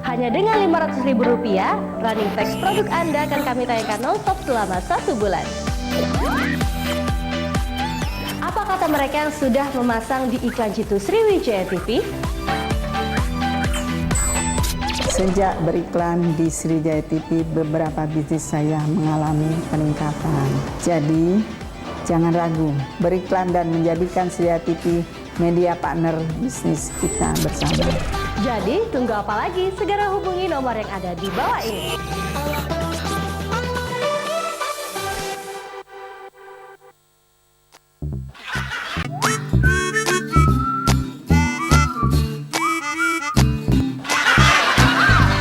Speaker 1: Hanya dengan Rp500.000, running text produk Anda akan kami tayangkan non-stop selama 1 bulan. Apa kata mereka yang sudah memasang di iklan Jitu Sriwijaya TV?
Speaker 9: Sejak beriklan di Sriwijaya TV, beberapa bisnis saya mengalami peningkatan. Jadi, jangan ragu, beriklan dan menjadikan Sriwijaya TV media partner bisnis kita bersama.
Speaker 1: Jadi, tunggu apa lagi? Segera hubungi nomor yang ada di bawah ini.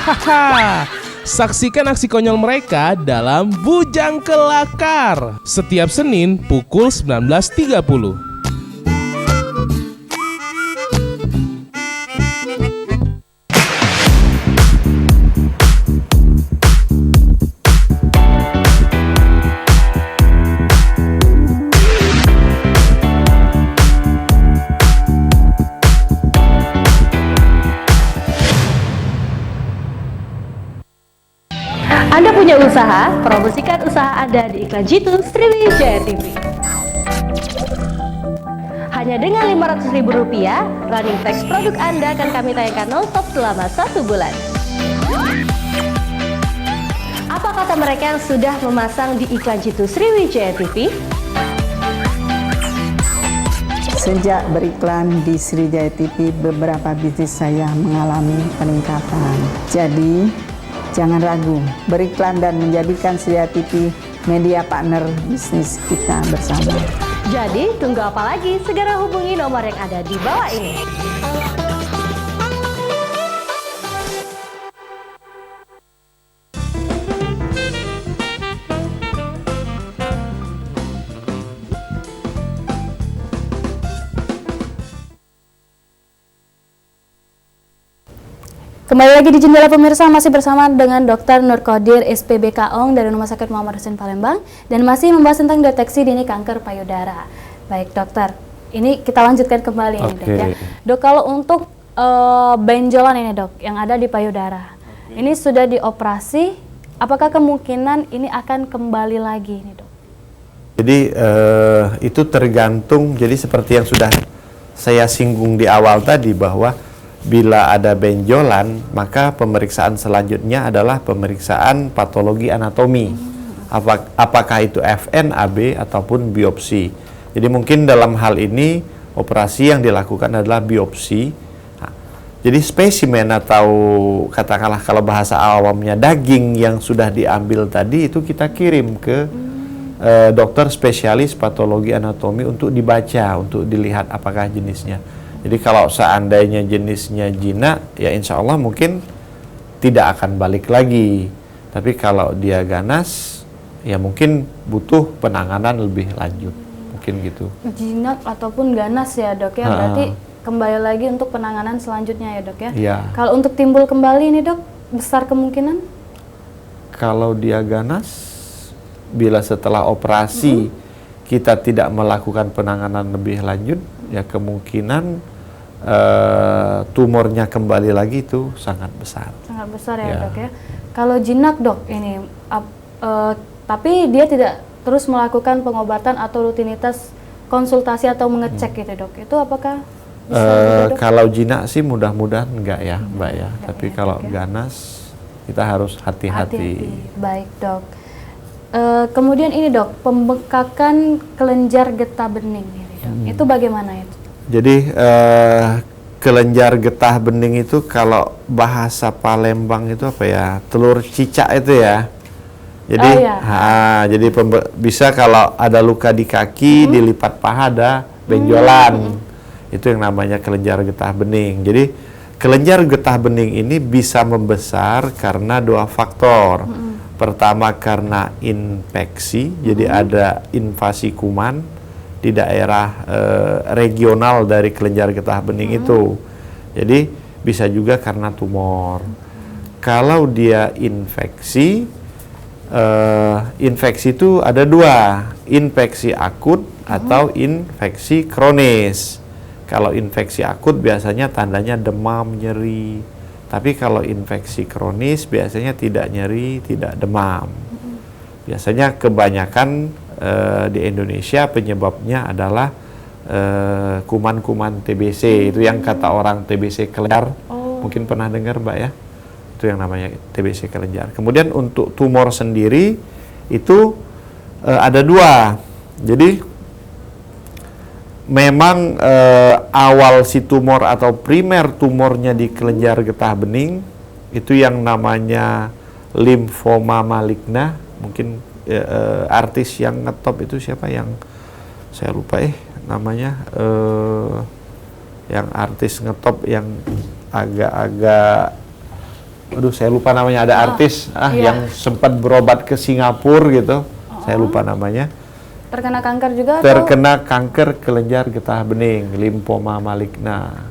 Speaker 10: Haha, saksikan aksi konyol mereka dalam Bujang Kelakar setiap Senin pukul 19.30.
Speaker 1: Anda punya usaha, promosikan usaha Anda di iklan Jitu Sriwijaya TV. Hanya dengan Rp500.000, running text produk Anda akan kami tayangkan non-stop selama 1 bulan. Apa kata mereka yang sudah memasang di iklan Jitu Sriwijaya TV?
Speaker 9: Sejak beriklan di Sriwijaya TV, beberapa bisnis saya mengalami peningkatan. Jadi, jangan ragu, beriklan dan menjadikan Sriwijaya TV media partner bisnis kita bersama.
Speaker 1: Jadi, tunggu apa lagi? Segera hubungi nomor yang ada di bawah ini. Kembali lagi di Jendela pemirsa, masih bersama dengan Dr. Nurkodir SPBK Ong dari Rumah Sakit Muhammad Husin Palembang dan masih membahas tentang deteksi dini kanker payudara. Baik dokter, ini kita lanjutkan kembali ini dok ya. Dok, kalau untuk benjolan ini dok yang ada di payudara, ini sudah dioperasi, apakah kemungkinan ini akan kembali lagi ini dok?
Speaker 2: Jadi itu tergantung, jadi seperti yang sudah saya singgung di awal tadi bahwa bila ada benjolan, maka pemeriksaan selanjutnya adalah pemeriksaan patologi anatomi. Apakah itu FN, AB, ataupun biopsi. Jadi mungkin dalam hal ini, operasi yang dilakukan adalah biopsi. Nah, jadi spesimen atau katakanlah kalau bahasa awamnya daging yang sudah diambil tadi, itu kita kirim ke dokter spesialis patologi anatomi untuk dibaca, untuk dilihat apakah jenisnya. Jadi kalau seandainya jenisnya jinak, ya insya Allah mungkin tidak akan balik lagi. Tapi kalau dia ganas, ya mungkin butuh penanganan lebih lanjut. Mungkin gitu.
Speaker 1: Jinak ataupun ganas ya dok ya, berarti kembali lagi untuk penanganan selanjutnya ya dok ya.
Speaker 2: Ya.
Speaker 1: Kalau untuk timbul kembali ini dok, besar kemungkinan?
Speaker 2: Kalau dia ganas, bila setelah operasi kita tidak melakukan penanganan lebih lanjut, ya kemungkinan tumornya kembali lagi itu sangat besar. Sangat besar
Speaker 1: ya dok ya. Kalau jinak dok ini, tapi dia tidak terus melakukan pengobatan atau rutinitas konsultasi atau mengecek gitu dok, itu apakah bisa juga, dok?
Speaker 2: Kalau jinak sih mudah-mudahan enggak ya mbak ya, tapi kalau ganas kita harus hati-hati.
Speaker 1: Baik dok. Kemudian ini dok, pembekakan kelenjar getah bening ini dok, itu bagaimana itu?
Speaker 2: Jadi kelenjar getah bening itu kalau bahasa Palembang itu apa ya? Telur cicak itu ya. Jadi, jadi bisa kalau ada luka di kaki, dilipat paha ada benjolan. Itu yang namanya kelenjar getah bening. Jadi kelenjar getah bening ini bisa membesar karena 2 faktor. Pertama karena infeksi, jadi ada invasi kuman di daerah regional dari kelenjar getah bening itu. Jadi bisa juga karena tumor. Kalau dia infeksi, infeksi itu ada 2, infeksi akut atau infeksi kronis. Kalau infeksi akut biasanya tandanya demam, nyeri. Tapi kalau infeksi kronis biasanya tidak nyeri, tidak demam. Biasanya kebanyakan di Indonesia penyebabnya adalah kuman-kuman TBC. Itu yang kata orang TBC kelenjar. Mungkin pernah dengar Mbak ya? Itu yang namanya TBC kelenjar. Kemudian untuk tumor sendiri itu ada 2. Jadi memang awal si tumor atau primer tumornya di kelenjar getah bening itu yang namanya limfoma maligna. Mungkin artis yang ngetop itu siapa yang saya lupa namanya, yang artis ngetop yang agak-agak, aduh saya lupa namanya, ada artis yang sempat berobat ke Singapura gitu, saya lupa namanya.
Speaker 1: Terkena kanker juga?
Speaker 2: Terkena kanker kelenjar getah bening, limfoma maligna.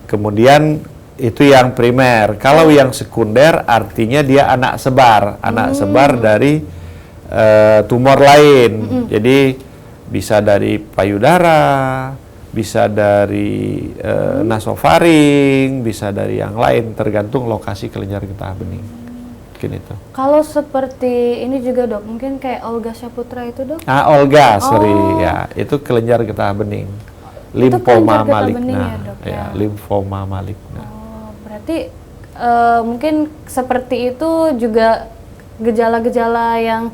Speaker 2: Kemudian itu yang primer. Kalau yang sekunder artinya dia anak sebar, sebar dari tumor lain. Jadi bisa dari payudara, bisa dari nasofaring, bisa dari yang lain, tergantung lokasi kelenjar getah bening. Itu.
Speaker 1: Kalau seperti ini juga dok, mungkin kayak Olga Saputra itu dok?
Speaker 2: Olga, ya, itu kelenjar getah bening, limfoma maligna, ya, limfoma maligna.
Speaker 1: Berarti mungkin seperti itu juga gejala-gejala yang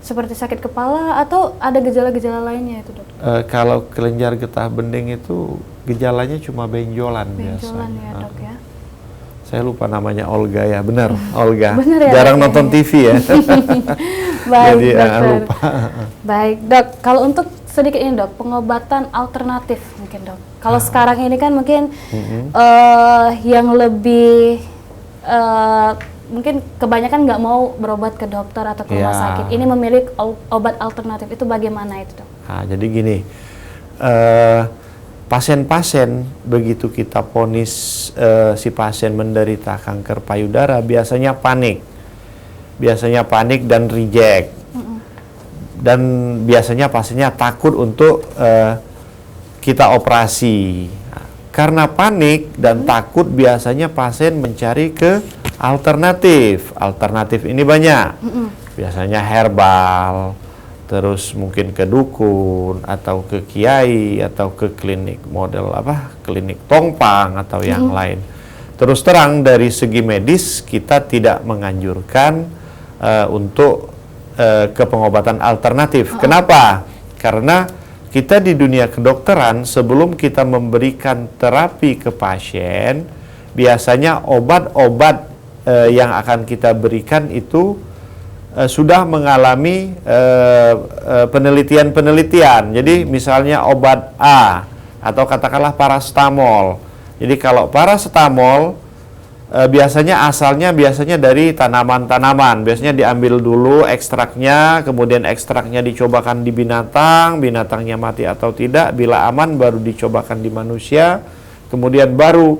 Speaker 1: seperti sakit kepala atau ada gejala-gejala lainnya itu dok?
Speaker 2: Kalau kelenjar getah bening itu gejalanya cuma benjolan biasa.
Speaker 1: Ya dok ya.
Speaker 2: Saya lupa namanya Olga ya, benar Olga.
Speaker 1: Bener ya,
Speaker 2: jarang nonton TV ya.
Speaker 1: Baik,
Speaker 2: jadi lupa.
Speaker 1: Baik dok, kalau untuk sedikit ini dok, pengobatan alternatif mungkin dok. Kalau sekarang ini kan mungkin yang lebih mungkin kebanyakan nggak mau berobat ke dokter atau ke rumah sakit. Ini memilih obat alternatif, itu bagaimana itu dok?
Speaker 2: Nah, jadi gini. Pasien-pasien begitu kita vonis si pasien menderita kanker payudara biasanya panik dan reject, dan biasanya pasiennya takut untuk kita operasi. Karena panik dan takut biasanya pasien mencari ke alternatif. Alternatif ini banyak, biasanya herbal, terus mungkin ke dukun atau ke kiai atau ke klinik model klinik tongpang atau yang lain. Terus terang dari segi medis kita tidak menganjurkan untuk ke pengobatan alternatif. Kenapa? Karena kita di dunia kedokteran sebelum kita memberikan terapi ke pasien, biasanya obat-obat yang akan kita berikan itu sudah mengalami penelitian-penelitian. Jadi misalnya obat A atau katakanlah paracetamol. Jadi kalau paracetamol biasanya asalnya dari tanaman-tanaman. Biasanya diambil dulu ekstraknya, kemudian ekstraknya dicobakan di binatang, binatangnya mati atau tidak. Bila aman baru dicobakan di manusia, kemudian baru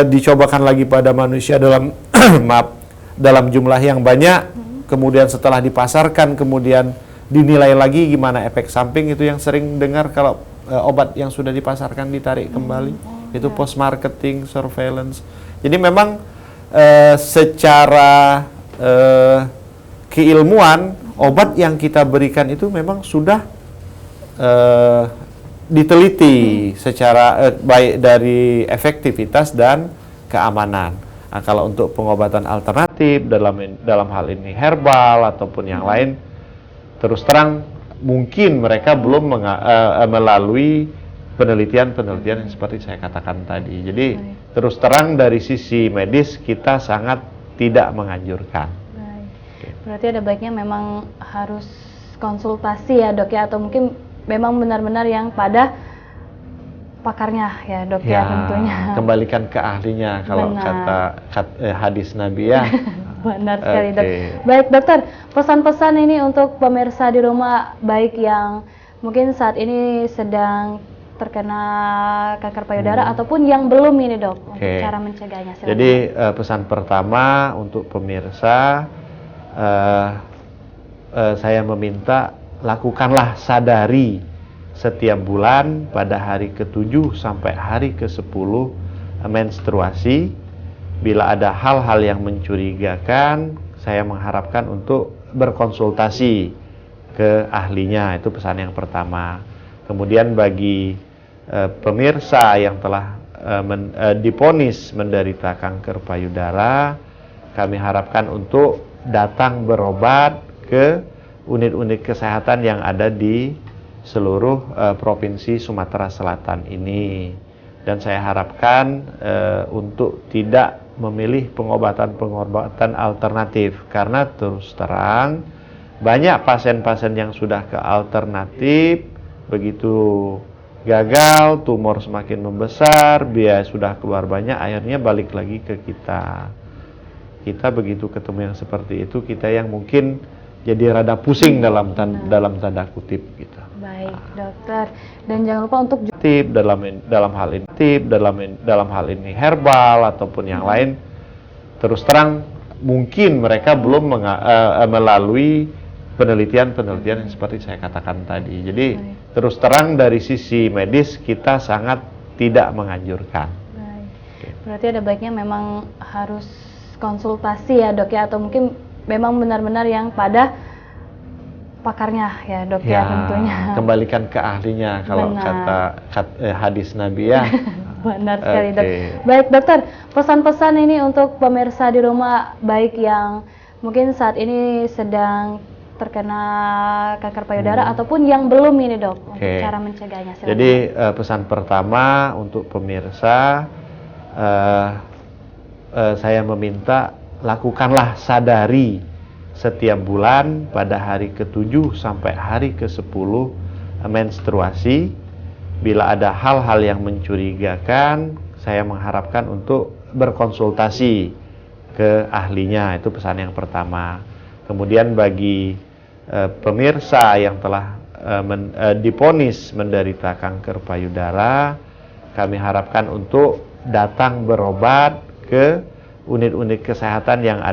Speaker 2: dicobakan lagi pada manusia dalam jumlah yang banyak. Kemudian setelah dipasarkan, kemudian dinilai lagi gimana efek samping. Itu yang sering dengar kalau obat yang sudah dipasarkan ditarik kembali. Itu post marketing surveillance. Jadi memang secara keilmuan obat yang kita berikan itu memang sudah diteliti secara baik dari efektivitas dan keamanan. Nah, kalau untuk pengobatan alternatif dalam hal ini herbal ataupun yang lain, terus terang mungkin mereka belum melalui penelitian-penelitian yang seperti saya katakan tadi. Jadi terus terang dari sisi medis kita sangat tidak menganjurkan.
Speaker 1: Berarti ada baiknya memang harus konsultasi ya dok ya, atau mungkin memang benar-benar yang pada pakarnya ya dok ya, tentunya.
Speaker 2: Kembalikan ke ahlinya kalau kata hadis Nabi ya.
Speaker 1: Benar sekali dok. Baik dokter, pesan-pesan ini untuk pemirsa di rumah, baik yang mungkin saat ini sedang terkena kanker payudara ataupun yang belum ini dok, untuk cara mencegahnya. Silakan.
Speaker 2: Jadi pesan pertama untuk pemirsa, saya meminta lakukanlah sadari setiap bulan pada hari ke-7 sampai hari ke-10 menstruasi. Bila ada hal-hal yang mencurigakan, saya mengharapkan untuk berkonsultasi ke ahlinya. Itu pesan yang pertama. Kemudian bagi pemirsa yang telah divonis menderita kanker payudara, kami harapkan untuk datang berobat ke unit-unit kesehatan yang ada di seluruh provinsi Sumatera Selatan ini. Dan saya harapkan untuk tidak memilih pengobatan-pengobatan alternatif, karena terus terang banyak pasien-pasien yang sudah ke alternatif, begitu gagal, tumor semakin membesar, biaya sudah keluar banyak, akhirnya balik lagi ke kita. Kita begitu ketemu yang seperti itu, kita yang mungkin jadi rada pusing dalam tanda kutip gitu.
Speaker 1: Baik dokter, dan jangan lupa untuk
Speaker 2: dalam hal ini herbal ataupun yang lain, terus terang mungkin mereka belum melalui penelitian-penelitian yang seperti saya katakan tadi. Jadi terus terang dari sisi medis kita sangat tidak menganjurkan.
Speaker 1: Berarti ada baiknya memang harus konsultasi ya dok ya, atau mungkin memang benar-benar yang pada pakarnya ya dok ya, tentunya.
Speaker 2: Kembalikan ke ahlinya kalau kata hadis Nabi ya.
Speaker 1: Benar sekali dok. Baik dokter, pesan-pesan ini untuk pemirsa di rumah, baik yang mungkin saat ini sedang terkena kanker payudara ataupun yang belum ini dok, untuk cara mencegahnya. Silakan.
Speaker 2: Jadi pesan pertama untuk pemirsa, saya meminta lakukanlah sadari setiap bulan pada hari ke-7 sampai hari ke-10 menstruasi. Bila ada hal-hal yang mencurigakan, saya mengharapkan untuk berkonsultasi ke ahlinya. Itu pesan yang pertama. Kemudian bagi pemirsa yang telah divonis menderita kanker payudara, kami harapkan untuk datang berobat ke unit-unit kesehatan yang ada